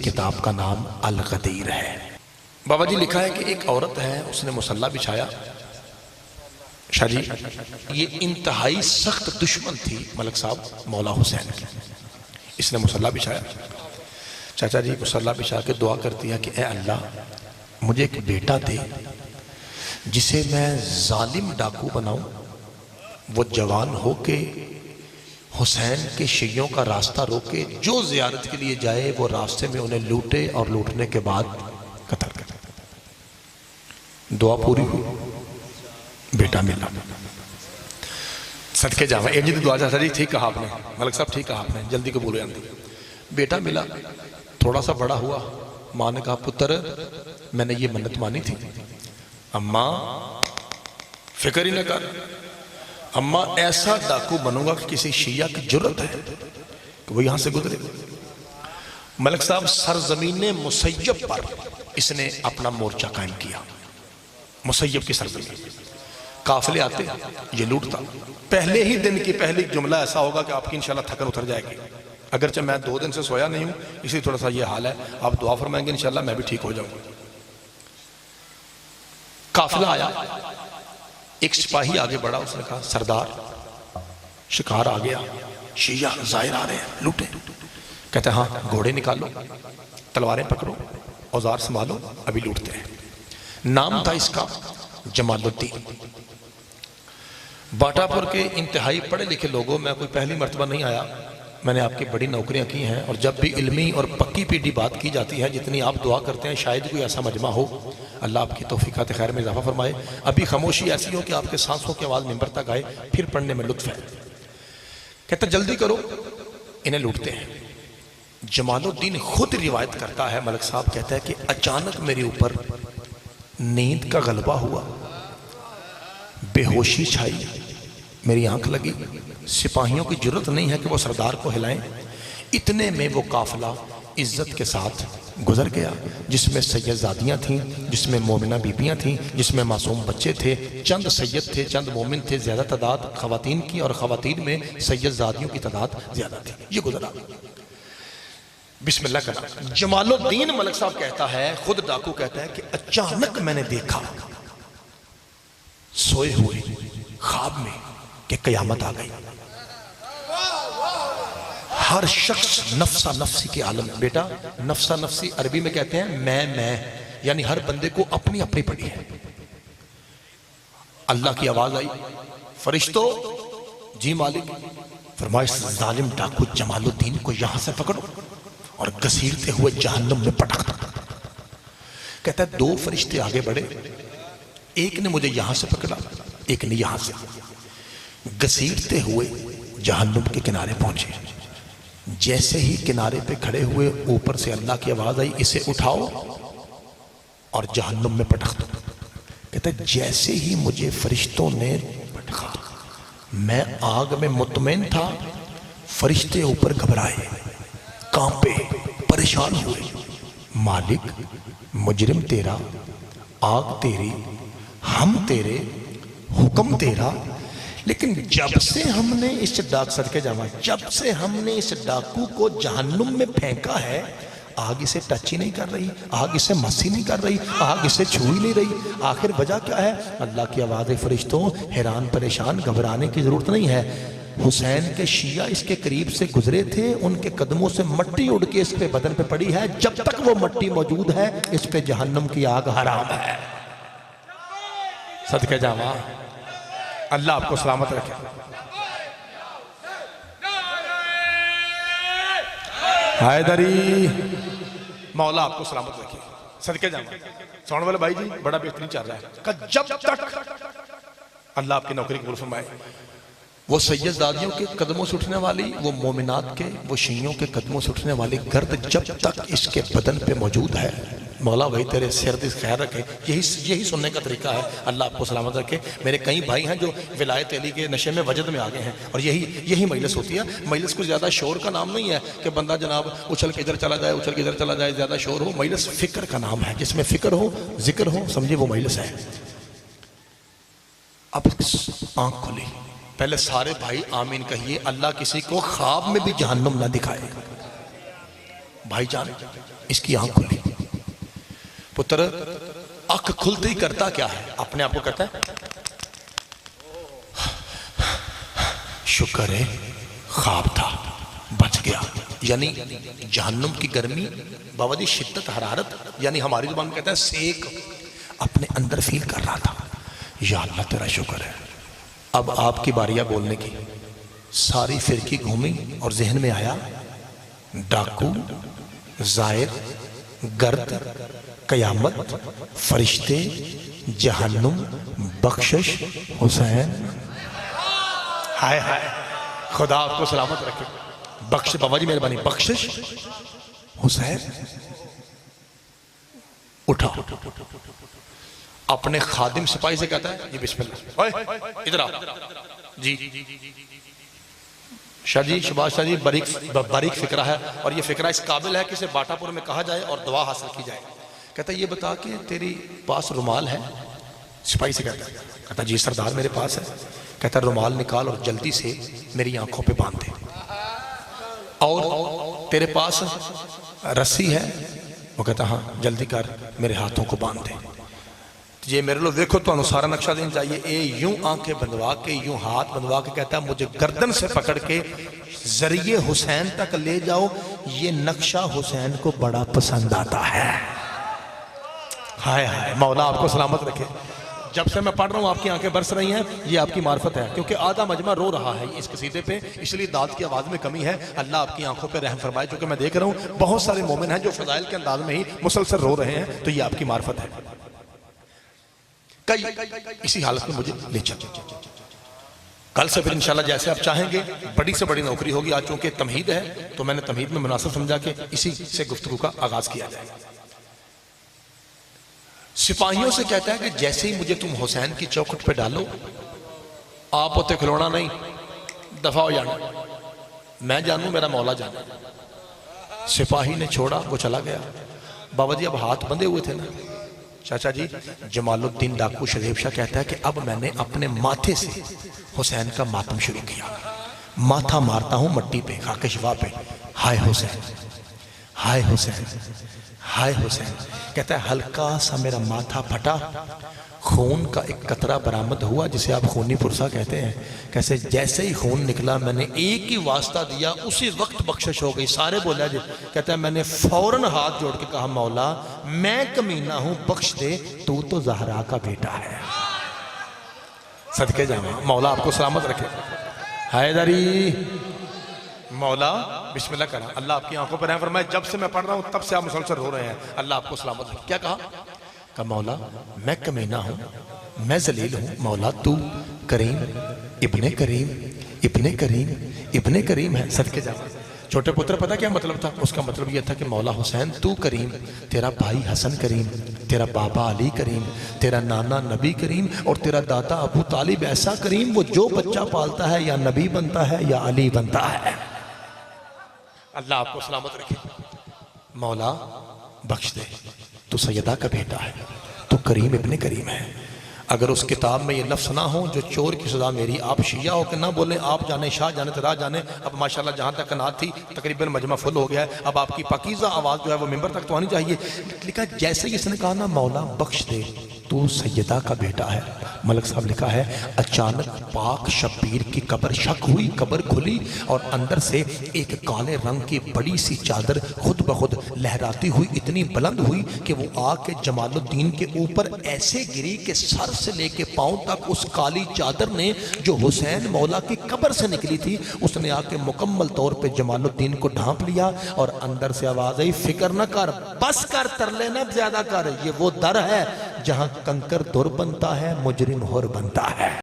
किताब का नाम अल गदीर है। बाबा जी लिखा है कि एक औरत है, उसने मुसल्ला बिछाया। शाह जी, ये इंतहाई सख्त दुश्मन थी मलक साहब मौला हुसैन की। इसने मुसल्ला बिछाया, चाचा जी मुसल्ला बिछा के दुआ करती है कि ए अल्लाह, मुझे एक बेटा दे जिसे मैं जालिम डाकू बनाऊं, वो जवान हो के हुसैन के शियों का रास्ता रोके, जो जियारत के लिए जाए वो रास्ते में उन्हें लूटे और लूटने के बाद कत्ल करे। दुआ पूरी हुई, बेटा मिला। सदके जावा जी दुआ, चाचा जी ठीक कहा आपने, मलिक साहब ठीक कहा आपने, जल्दी कबूल आंदी। बेटा मिला, थोड़ा सा बड़ा हुआ। माँ ने कहा पुत्र मैंने ये मन्नत मानी थी, अम्मा फिक्र ही न कर, अम्मा ऐसा डाकू बनूंगा कि किसी शिया की जरूरत है कि वो यहां से गुजरे। मलिक साहब सरजमीन मुसैयब पर इसने अपना मोर्चा कायम किया। मुसैयब की सरजमीन, काफिले आते, ये लूटता। पहले ही दिन की पहली जुमला ऐसा होगा कि आपकी इंशाल्लाह थकन उतर जाएगी। अगरचे मैं 2 दिन से सोया नहीं हूं, इसलिए थोड़ा सा ये हाल है, आप दुआ फरमाएंगे इंशाल्लाह मैं भी ठीक हो जाऊंगा। काफिला आया, एक सिपाही आगे बढ़ा, उसने कहा सरदार शिकार आ गया, शिया जाहिर आ रहे हैं, लूटे। कहते हैं हाँ घोड़े निकालो, तलवारें पकड़ो, औजार संभालो, अभी लूटते हैं। नाम था इसका जमालुद्दीन। बाटापुर के इंतहाई पढ़े लिखे लोगों, मैं कोई पहली मर्तबा नहीं आया, मैंने आपकी बड़ी नौकरियां की हैं, और जब भी इल्मी और पक्की पीढ़ी बात की जाती है, जितनी आप दुआ करते हैं शायद कोई ऐसा मजमा हो, अल्लाह आपकी तौफीकात खैर में इजाफा फरमाए। अभी खामोशी ऐसी हो कि आपके सांसों की आवाज़ मिंबर तक आए, फिर पढ़ने में लुत्फ है। कहते जल्दी करो, इन्हें लूटते हैं। जमालुद्दीन खुद रिवायत करता है, मलिक साहब कहता है कि अचानक मेरे ऊपर नींद का गलबा हुआ, बेहोशी छाई, मेरी आंख लगी, सिपाहियों की जरूरत नहीं है कि वो सरदार को हिलाएं। इतने में वो काफिला इज्जत के साथ गुजर गया, जिसमें सैयदजादियाँ थीं, जिसमें मोमिना बीबियाँ थीं, जिसमें मासूम बच्चे थे। चंद सैयद थे, चंद मोमिन थे, ज़्यादा तादाद ख़वातीन की, और ख़वातीन में सैयदजादियों की तादाद ज़्यादा थी। ये गुजरा, बिस्मिल्लाह करा। जमालुद्दीन मलिक साहब कहता है, खुद डाकू कहता है कि अचानक मैंने देखा सोए हुए ख्वाब में कि कयामत आ गई। हर शख्स नफ्सा नफ्सी के आलम में। बेटा नफ्सा नफ्सी अरबी में कहते हैं मैं, यानी हर बंदे को अपनी अपनी पड़ी है। अल्लाह की आवाज आई, फरिश्तों जी मालिक, फरमाया इस जालिम डाकू जमालुद्दीन को यहां से पकड़ो और घसीटते हुए जहन्नुम में पटक दो। कहता है 2 फरिश्ते आगे बढ़े, एक ने मुझे यहां से पकड़ा, एक ने यहां से, घसीटते हुए जहन्नुम के किनारे पहुंचे। जैसे ही किनारे पे खड़े हुए, ऊपर से अल्लाह की आवाज आई, इसे उठाओ और जहन्नुम में पटक दो। कहते जैसे ही मुझे फरिश्तों ने पटका, मैं आग में मुतमईन था, फरिश्ते ऊपर घबराए, कांपे, परेशान हुए। मालिक मुजरिम तेरा, आग तेरी, हम तेरे, हुक्म तेरा। लेकिन जब से हमने इस डाक सदके जावा, जब से हमने इस डाकू को जहन्नुम में फेंका है, आग इसे टच ही नहीं कर रही, आग इसे मस ही नहीं कर रही, आग इसे छू ही नहीं रही। आखिर वजह क्या है? अल्लाह की आवाज़ है, फरिश्तों हैरान परेशान, घबराने की जरूरत नहीं है। हुसैन के शिया इसके करीब से गुजरे थे, उनके कदमों से मट्टी उड़ के इस पे बदन पे पड़ी है। जब तक वो मट्टी मौजूद है, इस पे जहन्नुम की आग हराम है। सदके जावा, अल्लाह आपको सलामत रखे। हैदरी, मौला आपको सलामत रखे। सदके जावा। सुनने वाले भाई जी, बड़ा बेहतरीन चल रहा है। जब तक अल्लाह आपकी नौकरी कबूल फरमाए, वो सैयदजादियों के कदमों से उठने वाली, वो मोमिनात के, वो शियों के कदमों से उठने वाली गर्द जब तक इसके बदन पे मौजूद है, मौला भाई तेरे सिर दिस खैर रखे। यही सुनने का तरीका है। अल्लाह आपको सलामत रखे। मेरे कई भाई हैं जो विलायत अली के नशे में वजद में आ गए हैं, और यही मजलिस होती है। मजलिस को ज़्यादा शोर का नाम नहीं है कि बंदा जनाब उछल के इधर चला जाए, उछल के इधर चला जाए, ज़्यादा शोर हो। मजलिस फ़िक्र का नाम है, जिसमें फ़िक्र हो, जिक्र हो, समझिए वो मजलिस है। अब आँख खोली, पहले सारे भाई आमीन कहिए। अल्लाह किसी को ख्वाब में भी जहन्नुम ना दिखाए। भाईजान इसकी आंख खुली। पुत्र आंख खुलते ही करता क्या है, अपने आप को कहता है शुक्र है ख्वाब था, बच गया। यानी जहन्नुम की गर्मी, बाबा जी शिद्दत हरारत, यानी हमारी जुबान में कहता है सेक, अपने अंदर फील कर रहा था। या अल्लाह तेरा शुक्र है। अब आपकी बारियां बोलने की। सारी फिरकी घूमी और जहन में आया डाकू, जायर, गर्द, कयामत, फरिश्ते, जहन्नुम, बख्शिश, हुसैन। हाय हाय, खुदा आपको सलामत रखे। बख्श बाबा जी मेहरबानी, बख्शिश, हुसैन। उठा, अपने खादिम सिपाही से कहता है जी बिस्मिल्लाह, इधर आओ जी। शाह जी, शबाश शाह जी, बारीक फिक्रा है और ये फिक्रा इस काबिल है कि इसे बाटापुर में कहा जाए और दुआ हासिल की जाए। कहता है ये बता कि तेरी पास रुमाल है? सिपाही से कहता जी सरदार मेरे पास है। कहता रुमाल निकाल और जल्दी से मेरी आंखों पे बांध दे। और तेरे पास रस्सी है? वो कहता हाँ जल्दी कर, मेरे हाथों को बांध दे। ये मेरे लो देखो तो सारा नक्शा देना चाहिए। ए यूं आंखें बंधवा के, यूं हाथ बंधवा के कहता है मुझे गर्दन से पकड़ के जरिए हुसैन तक ले जाओ। ये नक्शा हुसैन को बड़ा पसंद आता है। हाय हाय, मौला आपको सलामत रखे। जब से मैं पढ़ रहा हूँ आपकी आंखें बरस रही हैं, ये आपकी मार्फत है, क्योंकि आधा मजमा रो रहा है इस कसीदे पे, इसलिए दाद की आवाज़ में कमी है। अल्लाह आपकी आंखों पे रहम फरमाए। क्योंकि मैं देख रहा हूँ बहुत सारे मोमिन हैं जो फजाइल के अंदाज में ही मुसलसल रो रहे हैं, तो ये आपकी मार्फत है। कई इसी हालत में मुझे ले चल। कल से फिर इंशाल्लाह जैसे आप चाहेंगे बड़ी से बड़ी नौकरी होगी। आज चूंकि तमहीद है तो मैंने तमहीद में मुनासिब समझा कि इसी से गुफ्तगू का आगाज किया जाए। सिपाहियों से कहता है कि जैसे ही मुझे तुम हुसैन की चौखट पे डालो, आप होते खिलौना नहीं, दफा हो जाना, मैं जानू मेरा मौला जाना। सिपाही ने छोड़ा, वो चला गया। बाबा जी अब हाथ बंधे हुए थे ना। चाचा जी जमालुद्दीन डाकू शरीफ शाह कहता है कि अब मैंने अपने माथे से हुसैन का मातम शुरू किया। माथा मारता हूं मट्टी पे, खाके शिफा पे, हाय हुसैन, हाय हुसैन, हाय हुसैन। कहता है हल्का सा मेरा माथा फटा, खून का एक कतरा बरामद हुआ जिसे आप खूनी पुरसा कहते हैं। कैसे जैसे ही खून निकला मैंने एक ही वास्ता दिया, उसी वक्त बख्शिश हो गई। सारे बोला जी। कहता है मैंने फौरन हाथ जोड़ के कहा मौला मैं कमीना हूं, बख्श दे, तू तो ज़हरा का बेटा है। सदके जावा, मौला आपको सलामत रखे। हैदरी मौला बिस्मिल्लाह करा। अल्लाह आपकी आंखों पर रहम फरमाए। जब से मैं पढ़ रहा हूं तब से आप मुसलसल रो रहे हैं। अल्लाह आपको सलामत रखे। क्या कहा मौला मैं कमीना हूं, मैं जलील हूं, मौला तू करीम, इब्ने करीम, इब्ने करीम, इब्ने करीम है। सदके जावा। छोटे पुत्र पता क्या मतलब था? उसका मतलब यह था कि मौला हुसैन तू करीम, तेरा भाई हसन करीम, तेरा बाबा अली करीम, तेरा नाना नबी करीम और तेरा दादा अबू तालिब ऐसा करीम, वो जो बच्चा पालता है या नबी बनता है या अली बनता है। अल्लाह आपको सलामत रखे। मौला बख्श दे, तू सैयदा का बेटा है, तू करीम इब्ने करीम है। अगर उस किताब में ये लफ्ज़ ना हो जो चोर की सजा मेरी, आप शिया हो के ना बोले आप जाने शाह जाने तरा जाने। अब माशाल्लाह जहाँ तक कनात थी तकरीबन मजमा फुल हो गया है। अब आपकी पाकीज़ा आवाज़ जो है वो मिंबर तक तो आनी चाहिए। लिखा जैसे ही इसने कहा ना मौला बख्श दे, तू सैयदा का बेटा है। मलक साहब लिखा है अचानक पाक शब्बीर की कब्र शक हुई, कब्र खुली और अंदर से एक काले रंग की बड़ी सी चादर खुद ब खुद लहराती हुई इतनी बुलंद हुई कि वो आके जमालुद्दीन के ऊपर ऐसे गिरी कि सर से लेके पांव तक उस काली चादर ने जो हुसैन मौला की कब्र से निकली थी, उसने आके मुकम्मल तौर पे जमालुद्दीन को ढांप लिया। और अंदर से आवाज आई फिक्र न कर, बस कर, तरले न ज्यादा कर, ये वो दर है जहां कंकर दुर बनता है, मुजरिम हुर बनता है।